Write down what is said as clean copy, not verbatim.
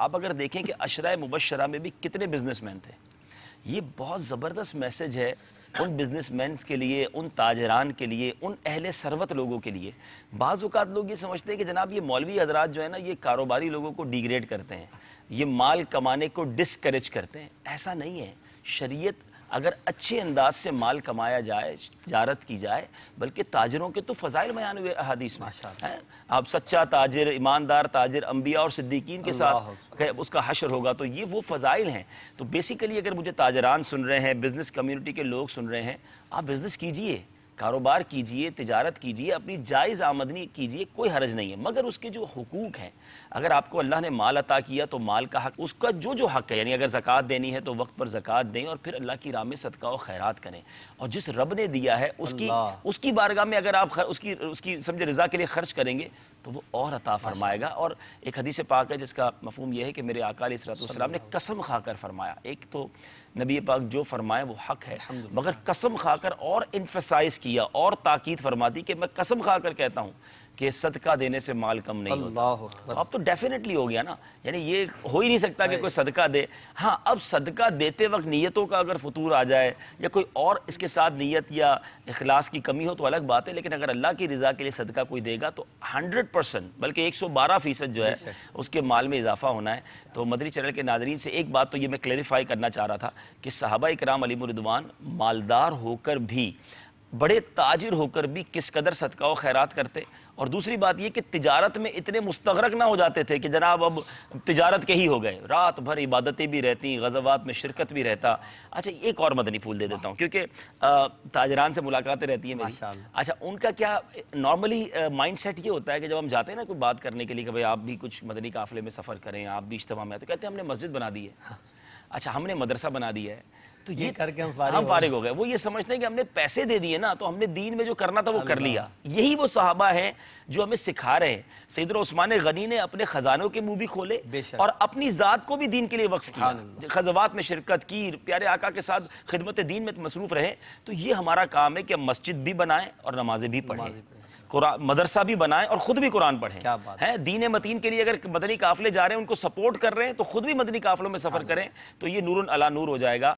آپ اگر دیکھیں کہ عشرہ مبشرہ میں بھی کتنے بزنس مین تھے. یہ بہت زبردست میسج ہے ان بزنس مینز کے لیے, ان تاجران کے لیے, ان اہل ثروت لوگوں کے لیے. بعض اوقات لوگ یہ سمجھتے ہیں کہ جناب یہ مولوی حضرات جو ہے نا یہ کاروباری لوگوں کو ڈیگریڈ کرتے ہیں, یہ مال کمانے کو ڈسکریج کرتے ہیں. ایسا نہیں ہے. شریعت اگر اچھے انداز سے مال کمایا جائے, تجارت کی جائے, بلکہ تاجروں کے تو فضائل بیان ہوئے احادیث میں. آپ سچا تاجر, ایماندار تاجر انبیاء اور صدیقین کے ساتھ اس کا حشر ہوگا, تو یہ وہ فضائل ہیں. تو بیسیکلی اگر مجھے تاجران سن رہے ہیں, بزنس کمیونٹی کے لوگ سن رہے ہیں, آپ بزنس کیجئے, کاروبار کیجئے, تجارت کیجئے, اپنی جائز آمدنی کیجئے, کوئی حرج نہیں ہے. مگر اس کے جو حقوق ہیں, اگر آپ کو اللہ نے مال عطا کیا تو مال کا حق, اس کا جو حق ہے, یعنی اگر زکوٰۃ دینی ہے تو وقت پر زکوٰۃ دیں, اور پھر اللہ کی راہ میں صدقہ و خیرات کریں. اور جس رب نے دیا ہے اس کی بارگاہ میں اگر آپ اس کی سمجھے رضا کے لیے خرچ کریں گے تو وہ اور عطا فرمائے گا. اور ایک حدیث پاک ہے جس کا مفہوم یہ ہے کہ میرے آقا علیہ الصلوۃ والسلام نے قسم کھا کر فرمایا. ایک تو نبی پاک جو فرمائے وہ حق ہے, مگر قسم کھا کر اور انفسائز کیا اور تاکید فرماتی کہ میں قسم کھا کر کہتا ہوں کہ صدقہ دینے سے مال کم نہیں ہوتا. اب تو ڈیفینیٹلی ہو گیا نا, یعنی یہ ہو ہی نہیں سکتا کہ کوئی صدقہ دے. ہاں اب صدقہ دیتے وقت نیتوں کا اگر فطور آ جائے یا کوئی اور اس کے ساتھ نیت یا اخلاص کی کمی ہو تو الگ بات ہے, لیکن اگر اللہ کی رضا کے لیے صدقہ کوئی دے گا تو 100% بلکہ 112% جو ہے اس کے مال میں اضافہ ہونا ہے. تو مدنی چینل کے ناظرین سے ایک بات تو یہ میں کلیریفائی کرنا چاہ رہا تھا کہ صحابہ اکرام علیہم رضوان مالدار ہو کر بھی, بڑے تاجر ہو کر بھی کس قدر صدقہ و خیرات کرتے. اور دوسری بات یہ کہ تجارت میں اتنے مستغرق نہ ہو جاتے تھے کہ جناب اب تجارت کے ہی ہو گئے, رات بھر عبادتیں بھی رہتی, غزوات میں شرکت بھی رہتا. اچھا ایک اور مدنی پھول دے دیتا ہوں کیونکہ تاجران سے ملاقاتیں رہتی ہیں میری. اچھا ان کا کیا نارملی مائنڈ سیٹ یہ ہوتا ہے کہ جب ہم جاتے ہیں نا کوئی بات کرنے کے لیے کہ بھائی آپ بھی کچھ مدنی قافلے میں سفر کریں, آپ بھی اجتماع میں, تو کہتے ہیں ہم نے مسجد بنا دی ہے, اچھا ہم نے مدرسہ بنا دیا ہے, تو یہ کر کے ہم فارغ ہو گئے. وہ یہ سمجھتے ہیں کہ ہم نے پیسے دے دیے نا تو ہم نے دین میں جو کرنا تھا وہ کر لیا. یہی وہ صحابہ ہیں جو ہمیں سکھا رہے ہیں. سیدنا عثمان غنی نے اپنے خزانوں کے منہ بھی کھولے اور اپنی ذات کو بھی دین کے لیے وقف کیا, غزوات میں شرکت کی, پیارے آقا کے ساتھ خدمت دین میں مصروف رہے. تو یہ ہمارا کام ہے کہ ہم مسجد بھی بنائیں اور نمازیں بھی پڑھیں, مدرسہ بھی بنائیں اور خود بھی قرآن پڑھیں. ہیں دین متین کے لیے اگر مدنی قافلے جا رہے ہیں ان کو سپورٹ کر رہے ہیں تو خود بھی مدنی قافلوں میں سفر کریں, تو یہ نور علی نور ہو جائے گا.